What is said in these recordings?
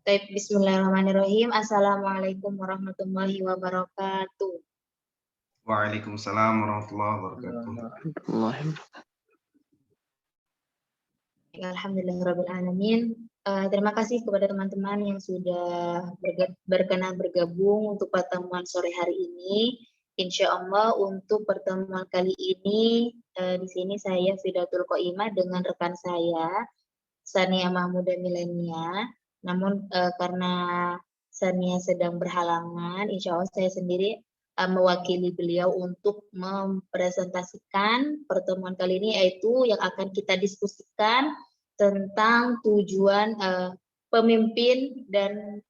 Baik, bismillahirrahmanirrahim. Assalamualaikum warahmatullahi wabarakatuh. Waalaikumsalam warahmatullahi wabarakatuh. Alhamdulillahirrahmanirrahim. Terima kasih kepada teman-teman yang sudah berkenan bergabung untuk pertemuan sore hari ini. Insya Allah untuk pertemuan kali ini di sini saya Fidatul Qoimah dengan rekan saya Sania Mahmuda Milenia. Namun karena Sania sedang berhalangan, insya Allah saya sendiri mewakili beliau untuk mempresentasikan pertemuan kali ini, yaitu yang akan kita diskusikan tentang tujuan pemimpin dan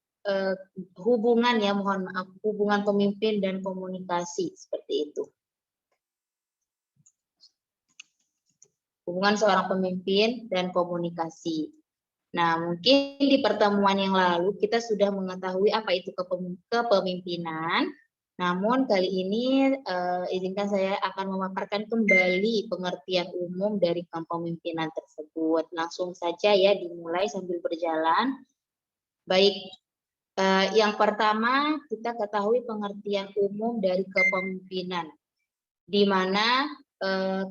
hubungan, ya mohon maaf, hubungan pemimpin dan komunikasi, seperti itu. Hubungan seorang pemimpin dan komunikasi. Nah, mungkin di pertemuan yang lalu kita sudah mengetahui apa itu kepemimpinan. Namun kali ini izinkan saya akan memaparkan kembali pengertian umum dari kepemimpinan tersebut. Langsung saja ya, dimulai sambil berjalan. Baik, yang pertama kita ketahui pengertian umum dari kepemimpinan, di mana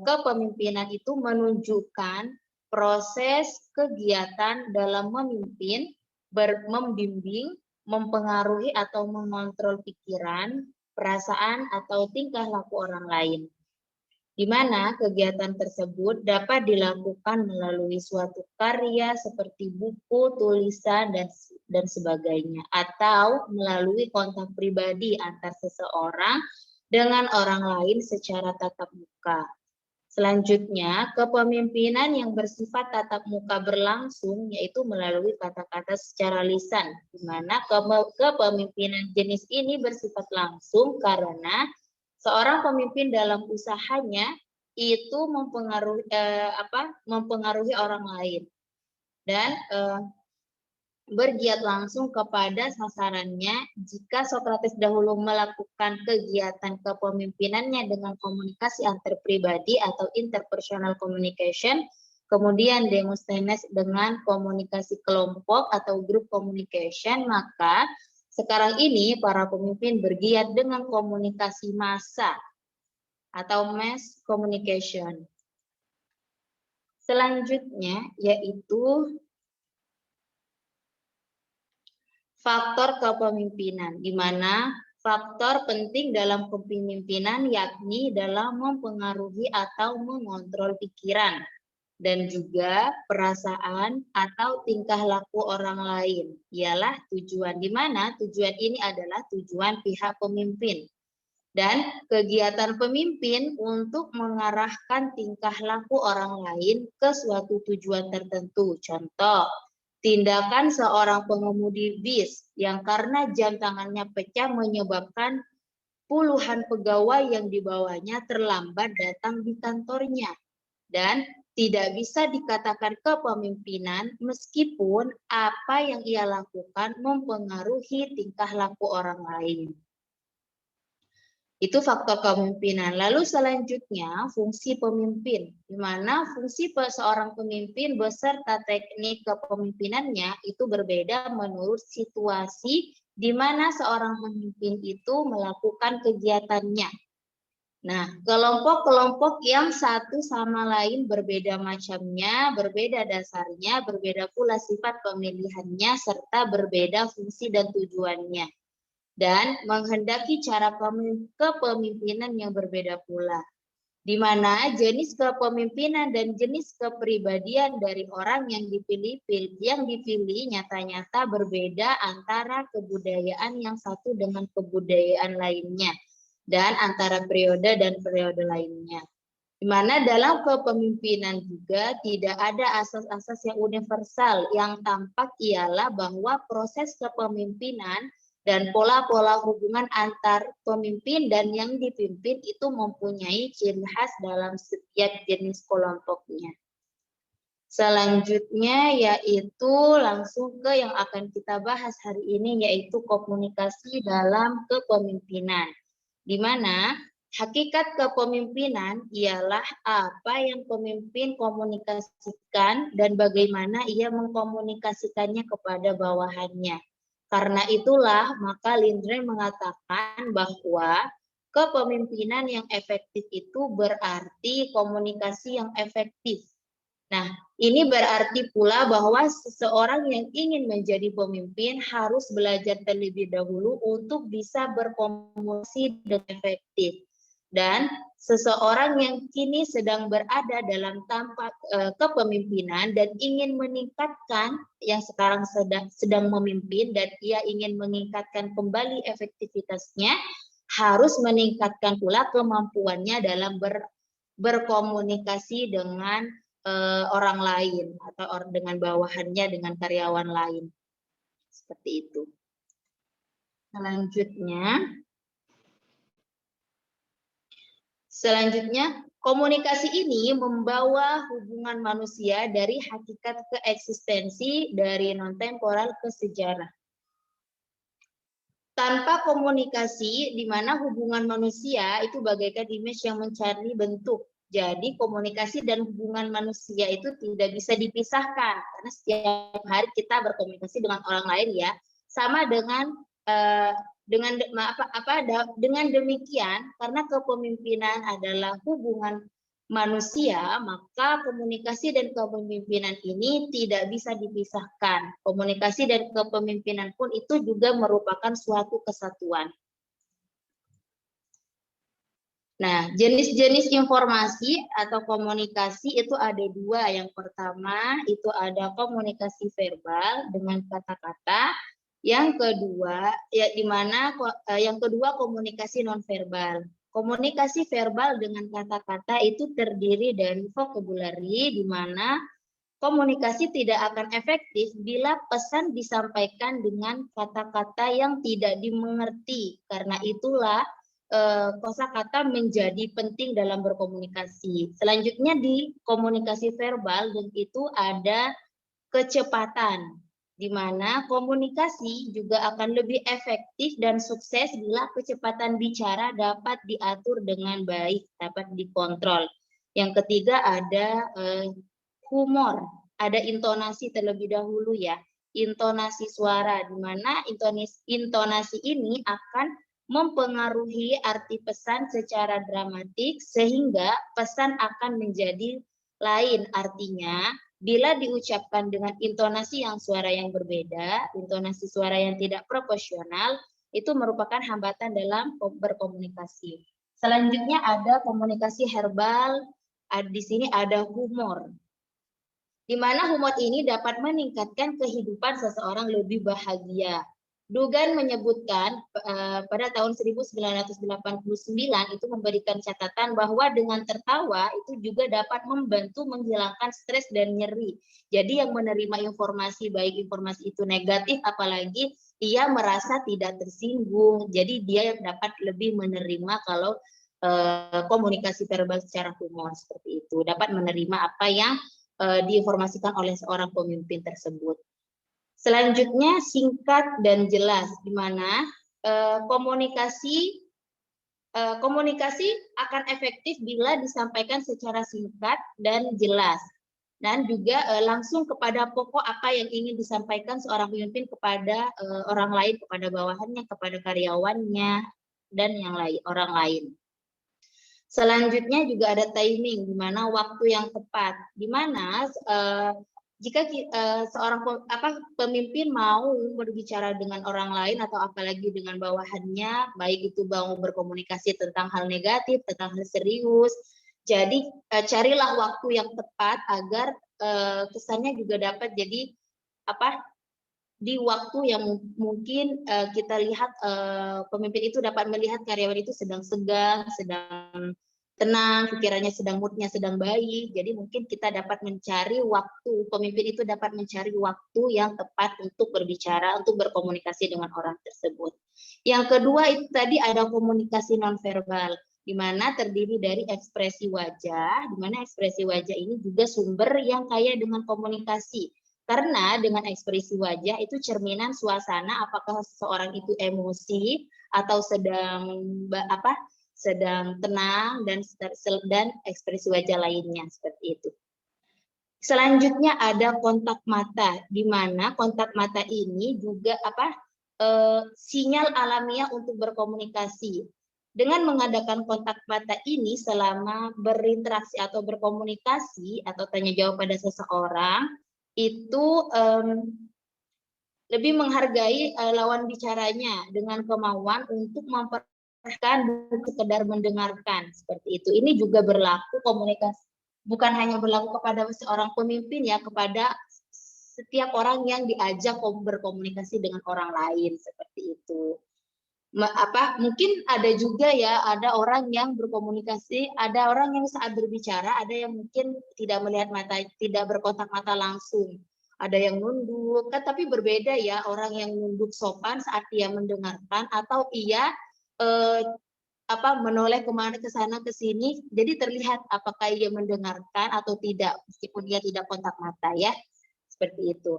kepemimpinan itu menunjukkan proses kegiatan dalam memimpin, membimbing, mempengaruhi atau mengontrol pikiran, perasaan, atau tingkah laku orang lain. Di mana kegiatan tersebut dapat dilakukan melalui suatu karya seperti buku, tulisan, dan sebagainya, atau melalui kontak pribadi antar seseorang dengan orang lain secara tatap muka. Selanjutnya, kepemimpinan yang bersifat tatap muka berlangsung yaitu melalui kata-kata secara lisan, di mana kepemimpinan jenis ini bersifat langsung karena seorang pemimpin dalam usahanya itu mempengaruhi orang lain dan bergiat langsung kepada sasarannya. Jika Socrates dahulu melakukan kegiatan kepemimpinannya dengan komunikasi antar pribadi atau interpersonal communication, kemudian Demosthenes dengan komunikasi kelompok atau group communication, maka sekarang ini para pemimpin bergiat dengan komunikasi massa atau mass communication. Selanjutnya yaitu faktor kepemimpinan, di mana faktor penting dalam kepemimpinan yakni dalam mempengaruhi atau mengontrol pikiran dan juga perasaan atau tingkah laku orang lain. Ialah tujuan, di mana tujuan ini adalah tujuan pihak pemimpin. Dan kegiatan pemimpin untuk mengarahkan tingkah laku orang lain ke suatu tujuan tertentu. Contoh, tindakan seorang pengemudi bis yang karena jam tangannya pecah menyebabkan puluhan pegawai yang dibawanya terlambat datang di kantornya. Dan tidak bisa dikatakan kepemimpinan meskipun apa yang ia lakukan mempengaruhi tingkah laku orang lain. Itu faktor kepemimpinan. Lalu selanjutnya fungsi pemimpin, di mana fungsi seorang pemimpin beserta teknik kepemimpinannya itu berbeda menurut situasi di mana seorang pemimpin itu melakukan kegiatannya. Nah, kelompok-kelompok yang satu sama lain berbeda macamnya, berbeda dasarnya, berbeda pula sifat pemilihannya, serta berbeda fungsi dan tujuannya. Dan menghendaki cara kepemimpinan yang berbeda pula, di mana jenis kepemimpinan dan jenis kepribadian dari orang yang dipilih nyata-nyata berbeda antara kebudayaan yang satu dengan kebudayaan lainnya, dan antara periode dan periode lainnya. Di mana dalam kepemimpinan juga tidak ada asas-asas yang universal. Yang tampak ialah bahwa proses kepemimpinan dan pola-pola hubungan antar pemimpin dan yang dipimpin itu mempunyai ciri khas dalam setiap jenis kelompoknya. Selanjutnya yaitu langsung ke yang akan kita bahas hari ini, yaitu komunikasi dalam kepemimpinan. Di mana Hakikat kepemimpinan ialah apa yang pemimpin komunikasikan dan bagaimana ia mengkomunikasikannya kepada bawahannya. Karena itulah maka Lindgren mengatakan bahwa kepemimpinan yang efektif itu berarti komunikasi yang efektif. Nah, ini berarti pula bahwa seseorang yang ingin menjadi pemimpin harus belajar terlebih dahulu untuk bisa berkomunikasi dengan efektif. Dan seseorang yang kini sedang berada dalam tampak kepemimpinan dan ingin meningkatkan, yang sekarang sedang memimpin dan ia ingin meningkatkan kembali efektivitasnya, harus meningkatkan pula kemampuannya dalam berkomunikasi dengan orang lain atau dengan bawahannya, dengan karyawan lain. Seperti itu. Selanjutnya, komunikasi ini membawa hubungan manusia dari hakikat ke eksistensi, dari non-temporal ke sejarah. Tanpa komunikasi, di mana hubungan manusia itu bagaikan image yang mencari bentuk. Jadi komunikasi dan hubungan manusia itu tidak bisa dipisahkan, karena setiap hari kita berkomunikasi dengan orang lain ya. Sama dengan dengan demikian, karena kepemimpinan adalah hubungan manusia, maka komunikasi dan kepemimpinan ini tidak bisa dipisahkan. Komunikasi dan kepemimpinan pun itu juga merupakan suatu kesatuan. Nah, jenis-jenis informasi atau komunikasi itu ada dua. Yang pertama itu ada komunikasi verbal dengan kata-kata. Yang kedua, yang kedua komunikasi nonverbal. Komunikasi verbal dengan kata-kata itu terdiri dari vocabulary, di mana komunikasi tidak akan efektif bila pesan disampaikan dengan kata-kata yang tidak dimengerti. Karena itulah kosakata menjadi penting dalam berkomunikasi. Selanjutnya di komunikasi verbal itu ada kecepatan, di mana komunikasi juga akan lebih efektif dan sukses bila kecepatan bicara dapat diatur dengan baik, dapat dikontrol. Yang ketiga ada humor, ada intonasi terlebih dahulu ya, intonasi suara, di mana intonasi ini akan mempengaruhi arti pesan secara dramatik sehingga pesan akan menjadi lain artinya bila diucapkan dengan intonasi suara yang berbeda, intonasi suara yang tidak proporsional, itu merupakan hambatan dalam berkomunikasi. Selanjutnya ada komunikasi herbal, di sini ada humor. Di mana humor ini dapat meningkatkan kehidupan seseorang lebih bahagia. Dugan menyebutkan pada tahun 1989 itu memberikan catatan bahwa dengan tertawa itu juga dapat membantu menghilangkan stres dan nyeri. Jadi yang menerima informasi, baik informasi itu negatif, apalagi ia merasa tidak tersinggung. Jadi dia dapat lebih menerima kalau komunikasi verbal secara humor seperti itu. Dapat menerima apa yang diinformasikan oleh seorang pemimpin tersebut. Selanjutnya singkat dan jelas, di mana komunikasi akan efektif bila disampaikan secara singkat dan jelas, dan juga langsung kepada pokok apa yang ingin disampaikan seorang pemimpin kepada orang lain, kepada bawahannya, kepada karyawannya, dan yang lain, orang lain. Selanjutnya juga ada timing, di mana waktu yang tepat, di mana jika seorang pemimpin mau berbicara dengan orang lain atau apalagi dengan bawahannya, baik itu mau berkomunikasi tentang hal negatif, tentang hal serius, jadi carilah waktu yang tepat agar kesannya juga dapat jadi di waktu yang mungkin kita lihat pemimpin itu dapat melihat karyawan itu sedang segang, sedang tenang, pikirannya sedang moodnya sedang baik. Jadi mungkin kita dapat mencari waktu, pemimpin itu dapat mencari waktu yang tepat untuk berbicara, untuk berkomunikasi dengan orang tersebut. Yang kedua itu tadi ada komunikasi nonverbal, di mana terdiri dari ekspresi wajah, di mana ekspresi wajah ini juga sumber yang kaya dengan komunikasi. Karena dengan ekspresi wajah itu cerminan suasana apakah seseorang itu emosi atau sedang sedang tenang dan ekspresi wajah lainnya seperti itu. Selanjutnya ada kontak mata, di mana kontak mata ini juga sinyal alamiah untuk berkomunikasi. Dengan mengadakan kontak mata ini selama berinteraksi atau berkomunikasi atau tanya jawab pada seseorang, itu lebih menghargai lawan bicaranya dengan kemauan untuk memperhatikan bukan sekedar mendengarkan seperti itu. Ini juga berlaku komunikasi, bukan hanya berlaku kepada seorang pemimpin ya, kepada setiap orang yang diajak berkomunikasi dengan orang lain seperti itu. Mungkin ada juga ya, ada orang yang berkomunikasi, ada orang yang saat berbicara, ada yang mungkin tidak melihat mata, tidak berkontak mata langsung, ada yang nunduk, kan tapi berbeda ya, orang yang nunduk sopan saat ia mendengarkan atau ia menoleh kemana ke sana ke sini, jadi terlihat apakah ia mendengarkan atau tidak meskipun dia tidak kontak mata ya, seperti itu.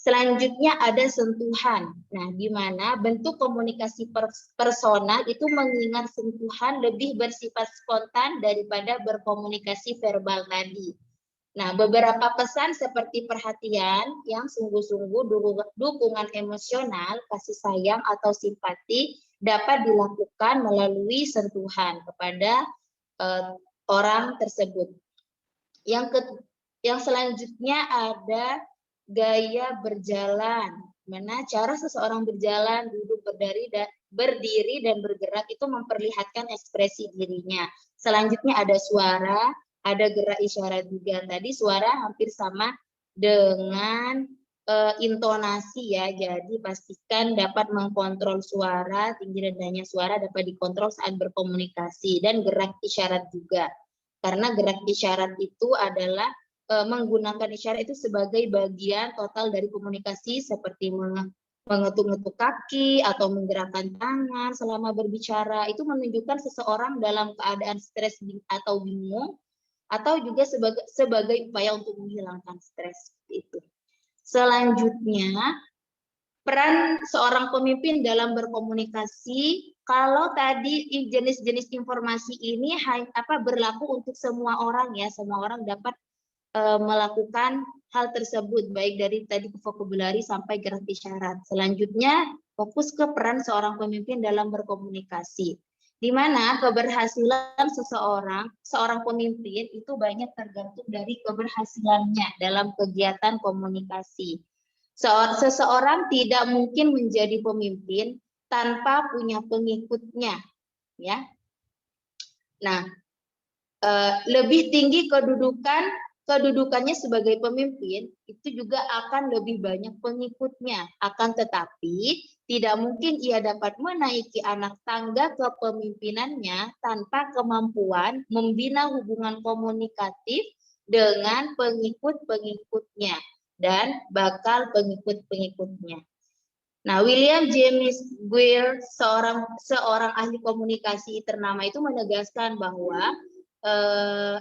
Selanjutnya ada sentuhan. Nah, di mana bentuk komunikasi personal itu mengingat sentuhan lebih bersifat spontan daripada berkomunikasi verbal tadi. Nah, beberapa pesan seperti perhatian yang sungguh-sungguh, dukungan emosional, kasih sayang atau simpati dapat dilakukan melalui sentuhan kepada orang tersebut. Yang selanjutnya ada gaya berjalan, mana cara seseorang berjalan, duduk, berdiri dan bergerak itu memperlihatkan ekspresi dirinya. Selanjutnya ada suara, ada gerak isyarat juga. Tadi suara hampir sama dengan intonasi ya, jadi pastikan dapat mengkontrol suara, tinggi rendahnya suara dapat dikontrol saat berkomunikasi, dan gerak isyarat juga. Karena gerak isyarat itu adalah menggunakan isyarat itu sebagai bagian total dari komunikasi seperti mengetuk-ngetuk kaki atau menggerakkan tangan selama berbicara, itu menunjukkan seseorang dalam keadaan stres atau bingung atau juga sebagai upaya untuk menghilangkan stres itu. Selanjutnya, peran seorang pemimpin dalam berkomunikasi. Kalau tadi jenis-jenis informasi ini berlaku untuk semua orang ya, semua orang dapat melakukan hal tersebut, baik dari tadi vocabulary sampai gerak isyarat. Selanjutnya, fokus ke peran seorang pemimpin dalam berkomunikasi, di mana keberhasilan seorang pemimpin itu banyak tergantung dari keberhasilannya dalam kegiatan komunikasi. Seseorang tidak mungkin menjadi pemimpin tanpa punya pengikutnya, ya. Nah, lebih tinggi kedudukannya sebagai pemimpin, itu juga akan lebih banyak pengikutnya. Akan tetapi, tidak mungkin ia dapat menaiki anak tangga kepemimpinannya tanpa kemampuan membina hubungan komunikatif dengan pengikut-pengikutnya dan bakal pengikut-pengikutnya. Nah, William James Guire, seorang ahli komunikasi ternama itu menegaskan bahwa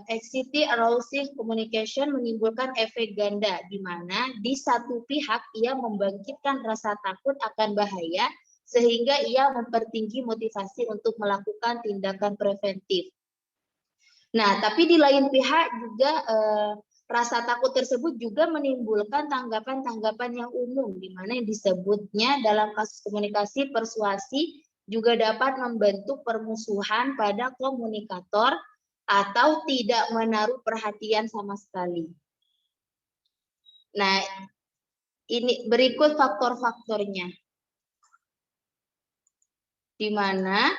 anxiety arousing communication menimbulkan efek ganda, di mana di satu pihak ia membangkitkan rasa takut akan bahaya sehingga ia mempertinggi motivasi untuk melakukan tindakan preventif. Nah, tapi di lain pihak juga rasa takut tersebut juga menimbulkan tanggapan-tanggapan yang umum, di mana yang disebutnya dalam kasus komunikasi persuasi juga dapat membentuk permusuhan pada komunikator atau tidak menaruh perhatian sama sekali. Nah, ini berikut faktor-faktornya. Di mana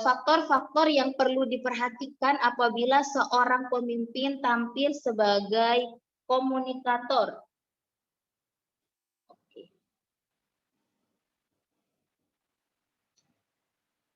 faktor-faktor yang perlu diperhatikan apabila seorang pemimpin tampil sebagai komunikator.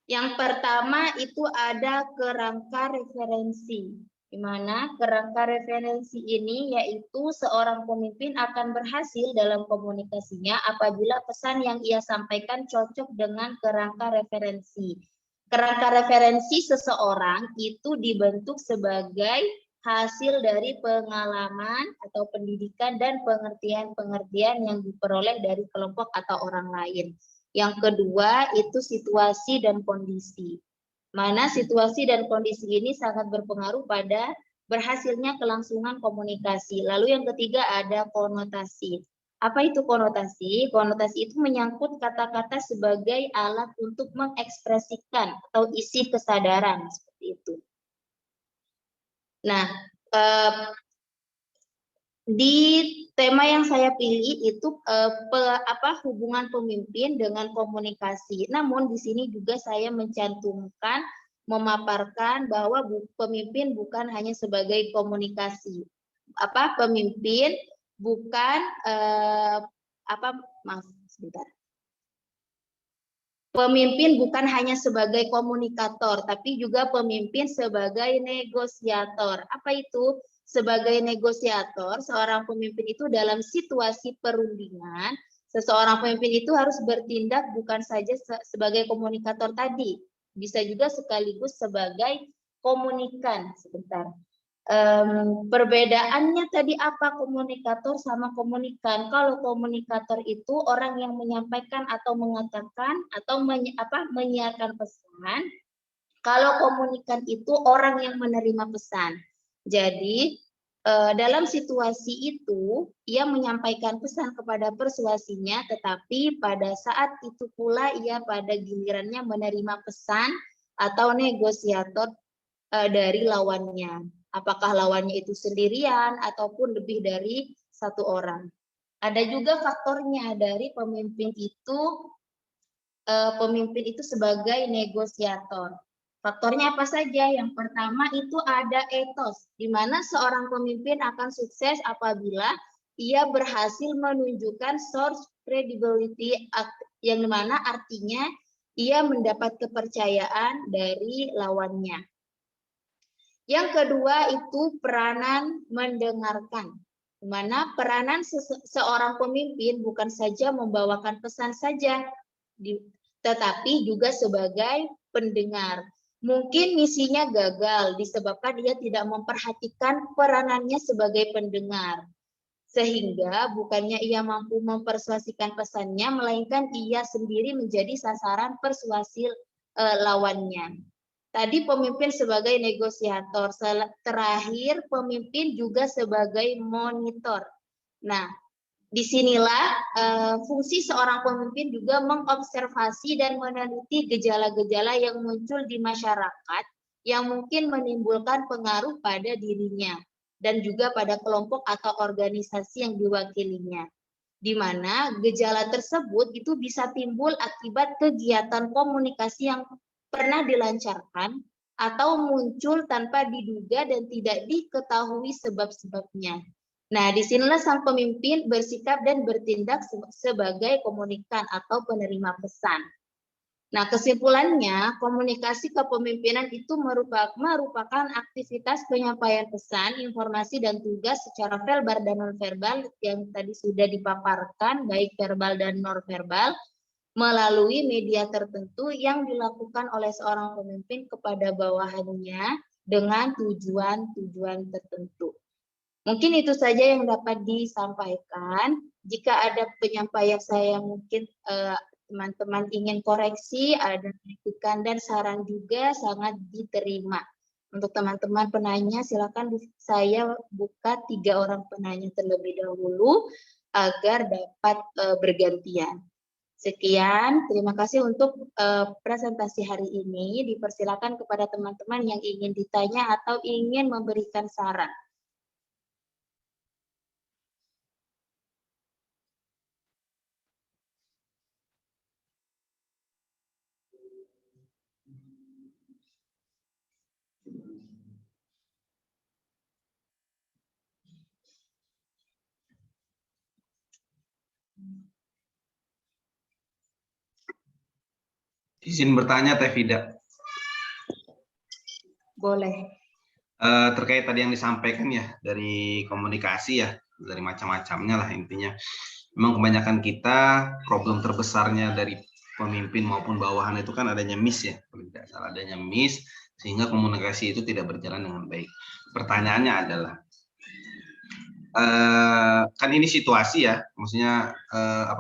Yang pertama itu ada kerangka referensi, di mana kerangka referensi ini yaitu seorang pemimpin akan berhasil dalam komunikasinya apabila pesan yang ia sampaikan cocok dengan kerangka referensi. Kerangka referensi seseorang itu dibentuk sebagai hasil dari pengalaman atau pendidikan dan pengertian-pengertian yang diperoleh dari kelompok atau orang lain. Yang kedua itu situasi dan kondisi. mana situasi dan kondisi ini sangat berpengaruh pada berhasilnya kelangsungan komunikasi. Lalu yang ketiga ada konotasi. Apa itu konotasi? Konotasi itu menyangkut kata-kata sebagai alat untuk mengekspresikan atau isi kesadaran, seperti itu. Nah, di tema yang saya pilih itu hubungan pemimpin dengan komunikasi. Namun di sini juga saya mencantumkan, memaparkan bahwa pemimpin bukan hanya sebagai komunikasi. Pemimpin bukan maaf sebentar. Pemimpin bukan hanya sebagai komunikator, tapi juga pemimpin sebagai negosiator. Apa itu? Sebagai negosiator, seorang pemimpin itu dalam situasi perundingan, seseorang pemimpin itu harus bertindak bukan saja sebagai komunikator tadi, bisa juga sekaligus sebagai komunikan. Sebentar. Perbedaannya tadi apa komunikator sama komunikan? Kalau komunikator itu orang yang menyampaikan atau mengatakan atau menyiarkan pesan. Kalau komunikan itu orang yang menerima pesan. Jadi dalam situasi itu ia menyampaikan pesan kepada persuasinya, tetapi pada saat itu pula ia pada gilirannya menerima pesan atau negosiator dari lawannya. Apakah lawannya itu sendirian ataupun lebih dari satu orang. Ada juga faktornya dari pemimpin itu sebagai negosiator. Faktornya apa saja? Yang pertama itu ada etos, di mana seorang pemimpin akan sukses apabila ia berhasil menunjukkan source credibility, yang mana artinya ia mendapat kepercayaan dari lawannya. Yang kedua itu peranan mendengarkan, di mana peranan seorang pemimpin bukan saja membawakan pesan saja, tetapi juga sebagai pendengar. Mungkin misinya gagal disebabkan dia tidak memperhatikan peranannya sebagai pendengar, sehingga bukannya ia mampu mempersuasikan pesannya, melainkan ia sendiri menjadi sasaran persuasi lawannya. Tadi pemimpin sebagai negosiator, terakhir pemimpin juga sebagai monitor. Nah, disinilah fungsi seorang pemimpin juga mengobservasi dan meneliti gejala-gejala yang muncul di masyarakat yang mungkin menimbulkan pengaruh pada dirinya dan juga pada kelompok atau organisasi yang diwakilinya. Di mana gejala tersebut itu bisa timbul akibat kegiatan komunikasi yang pernah dilancarkan atau muncul tanpa diduga dan tidak diketahui sebab-sebabnya. Nah, disinilah sang pemimpin bersikap dan bertindak sebagai komunikan atau penerima pesan. Nah, kesimpulannya, komunikasi kepemimpinan itu merupakan aktivitas penyampaian pesan, informasi, dan tugas secara verbal dan non-verbal yang tadi sudah dipaparkan, baik verbal dan non-verbal, melalui media tertentu yang dilakukan oleh seorang pemimpin kepada bawahannya dengan tujuan-tujuan tertentu. Mungkin itu saja yang dapat disampaikan. Jika ada penyampaian saya mungkin teman-teman ingin koreksi, ada kritikan dan saran juga sangat diterima. Untuk teman-teman penanya, silakan saya buka 3 orang penanya terlebih dahulu agar dapat bergantian. Sekian, terima kasih untuk presentasi hari ini. Dipersilakan kepada teman-teman yang ingin ditanya atau ingin memberikan saran. Izin bertanya, Teh Fida. Boleh. Terkait tadi yang disampaikan ya, dari komunikasi ya, dari macam-macamnya lah intinya. Memang kebanyakan kita problem terbesarnya dari pemimpin maupun bawahan itu kan adanya miss ya, kalau tidak salah adanya miss, sehingga komunikasi itu tidak berjalan dengan baik. Pertanyaannya adalah, kan ini situasi ya, maksudnya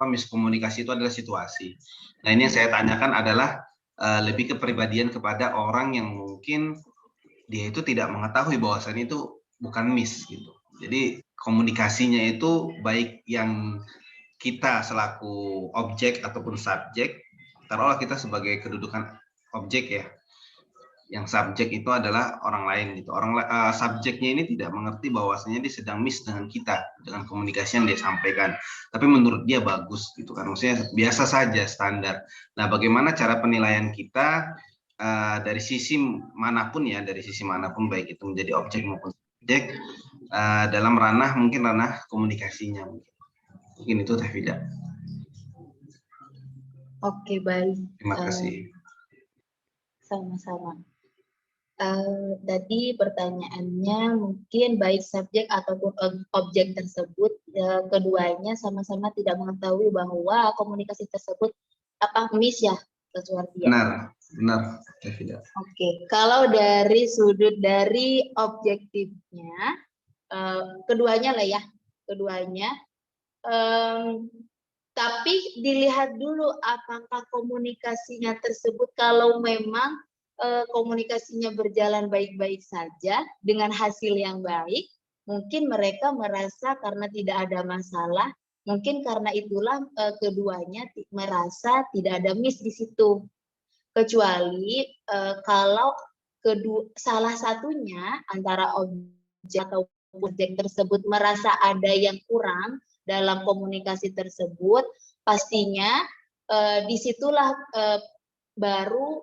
miskomunikasi itu adalah situasi. Nah, ini yang saya tanyakan adalah lebih kepribadian kepada orang yang mungkin dia itu tidak mengetahui bahwasannya itu bukan miss gitu. Jadi komunikasinya itu baik yang kita selaku objek ataupun subjek, taruhlah kita sebagai kedudukan objek ya, yang subjek itu adalah orang lain gitu. Subjeknya ini tidak mengerti bahwasanya dia sedang miss dengan kita, dengan komunikasi yang dia sampaikan. Tapi menurut dia bagus gitu kan, maksudnya biasa saja, standar. Nah, bagaimana cara penilaian kita dari sisi manapun ya, dari sisi manapun baik itu menjadi objek maupun subjek dalam ranah mungkin ranah komunikasinya. Mungkin itu Teh Vida. Oke, baik. Terima kasih. Sama-sama. Tadi pertanyaannya mungkin baik subjek ataupun objek tersebut keduanya sama-sama tidak mengetahui bahwa komunikasi tersebut miss ya, Suwardi. Benar, tidak. Oke, kalau dari sudut dari objektifnya, keduanya lah ya, keduanya. Tapi dilihat dulu apakah komunikasinya tersebut, kalau memang komunikasinya berjalan baik-baik saja dengan hasil yang baik, mungkin mereka merasa karena tidak ada masalah, mungkin karena itulah keduanya merasa tidak ada miss di situ. Kecuali kalau salah satunya antara objek atau objek tersebut merasa ada yang kurang dalam komunikasi tersebut, pastinya disitulah baru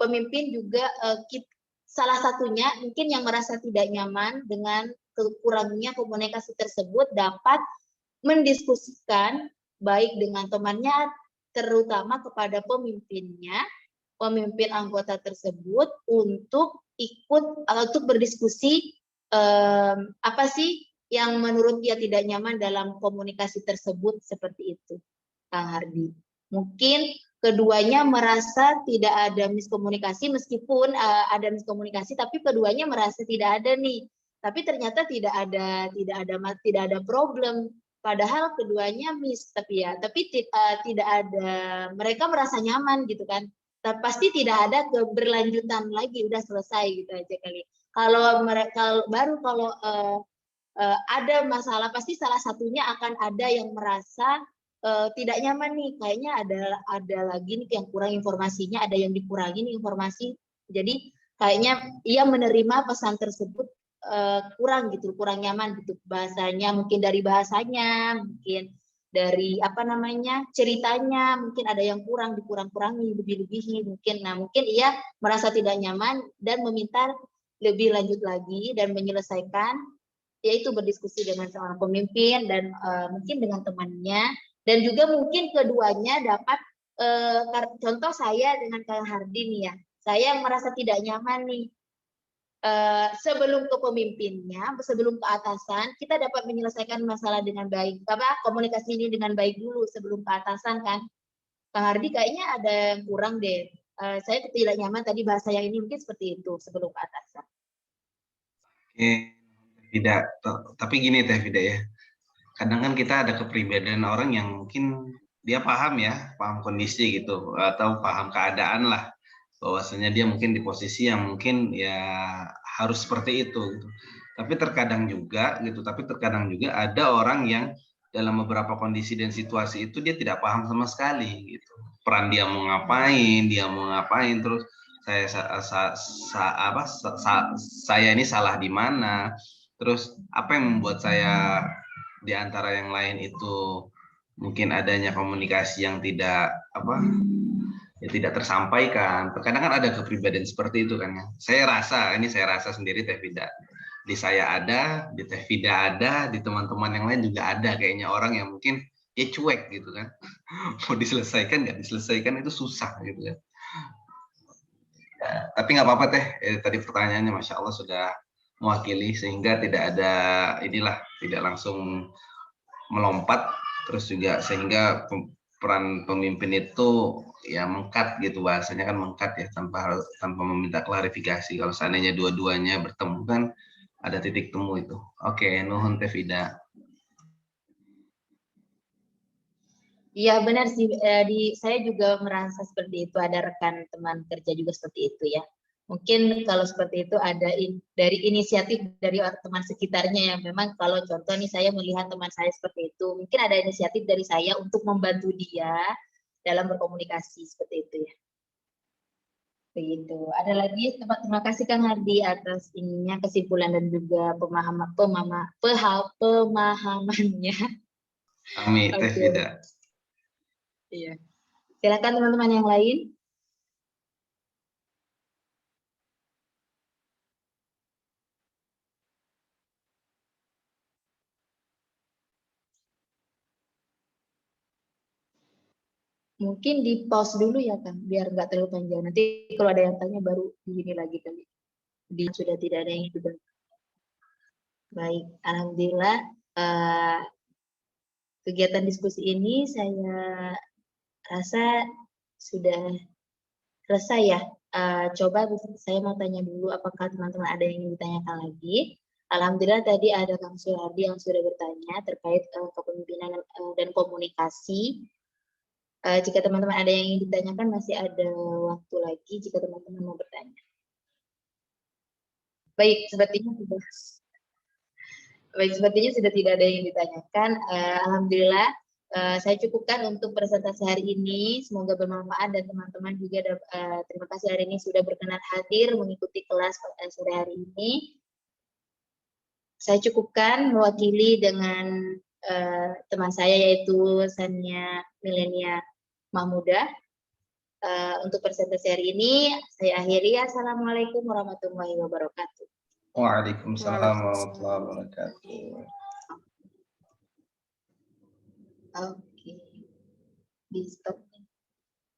pemimpin juga salah satunya mungkin yang merasa tidak nyaman dengan kurangnya komunikasi tersebut dapat mendiskusikan baik dengan temannya, terutama kepada pemimpinnya, pemimpin anggota tersebut untuk ikut atau untuk berdiskusi apa sih yang menurut dia tidak nyaman dalam komunikasi tersebut, seperti itu, Kang Hardi. Mungkin keduanya merasa tidak ada miskomunikasi, meskipun ada miskomunikasi, tapi keduanya merasa tidak ada nih. Tapi ternyata tidak ada problem. Padahal keduanya miss, tapi tidak ada, mereka merasa nyaman gitu kan. Tapi pasti tidak ada keberlanjutan lagi, udah selesai gitu aja kali. Kalau ada masalah, pasti salah satunya akan ada yang merasa tidak nyaman nih, kayaknya ada lagi nih yang kurang informasinya, ada yang dikurangi nih informasi, jadi kayaknya ia menerima pesan tersebut kurang gitu, kurang nyaman gitu bahasanya, mungkin dari bahasanya, mungkin dari ceritanya, mungkin ada yang kurang, dikurang-kurangi, lebih-lebihi mungkin. Nah, mungkin ia merasa tidak nyaman dan meminta lebih lanjut lagi dan menyelesaikan, yaitu berdiskusi dengan seorang pemimpin dan mungkin dengan temannya. Dan juga mungkin keduanya dapat, contoh saya dengan Kang Hardi nih ya, saya yang merasa tidak nyaman nih, sebelum ke pemimpinnya, sebelum ke atasan, kita dapat menyelesaikan masalah dengan baik, komunikasi ini dengan baik dulu sebelum ke atasan kan. Kang Hardi kayaknya ada yang kurang deh, saya tidak nyaman tadi bahasa yang ini, mungkin seperti itu sebelum ke atasan. Tidak, tapi gini Teh Vida ya, kadang kan kita ada kepribadian orang yang mungkin dia paham ya, paham kondisi gitu, atau paham keadaan lah, bahwasanya dia mungkin di posisi yang mungkin ya harus seperti itu gitu. Tapi terkadang juga ada orang yang dalam beberapa kondisi dan situasi itu dia tidak paham sama sekali gitu. Peran dia mau ngapain, terus saya ini salah di mana, terus apa yang membuat saya di antara yang lain itu mungkin adanya komunikasi yang tidak tersampaikan. Terkadang kan ada kepribadian seperti itu kan ya. Saya rasa sendiri Teh Vida. Di saya ada, di Teh Vida ada, di teman-teman yang lain juga ada kayaknya orang yang mungkin dia cuek gitu kan. Mau diselesaikan nggak diselesaikan itu susah gitu kan. Ya, tapi nggak apa-apa Teh. Tadi pertanyaannya Masya Allah sudah mewakili sehingga tidak langsung melompat, terus juga sehingga peran pemimpin itu ya mengkat gitu, bahasanya kan mengkat ya, tanpa meminta klarifikasi. Kalau seandainya dua-duanya bertemu kan ada titik temu itu. Oke, nuhun Teh Vida. Iya benar sih, saya juga merasa seperti itu, ada rekan teman kerja juga seperti itu ya. Mungkin kalau seperti itu ada dari inisiatif dari teman sekitarnya yang memang kalau contoh nih saya melihat teman saya seperti itu, mungkin ada inisiatif dari saya untuk membantu dia dalam berkomunikasi seperti itu ya. Begitu. Ada lagi, terima kasih Kang Hardi atas ininya kesimpulan dan juga pemahamannya. Kami teh Oke, tidak. iya. Silakan teman-teman yang lain. Mungkin di pause dulu ya Kang, biar nggak terlalu panjang. Nanti kalau ada yang tanya baru di ini lagi kali. Sudah tidak ada yang juga. Baik, alhamdulillah kegiatan diskusi ini saya rasa sudah selesai ya. Coba saya mau tanya dulu apakah teman-teman ada yang ingin ditanyakan lagi. Alhamdulillah tadi ada Kang Suhardi yang sudah bertanya terkait kepemimpinan dan komunikasi. Jika teman-teman ada yang ingin ditanyakan, masih ada waktu lagi jika teman-teman mau bertanya. Baik, sepertinya sudah tidak ada yang ditanyakan. Alhamdulillah, saya cukupkan untuk presentasi hari ini. Semoga bermanfaat dan teman-teman juga terima kasih hari ini sudah berkenan hadir mengikuti kelas sore hari ini. Saya cukupkan mewakili dengan teman saya yaitu Sania Milenia Mahmuda. Untuk presentasi hari ini saya akhiri. Assalamualaikum warahmatullahi wabarakatuh. Waalaikumsalam warahmatullahi wabarakatuh. Oke, di stop.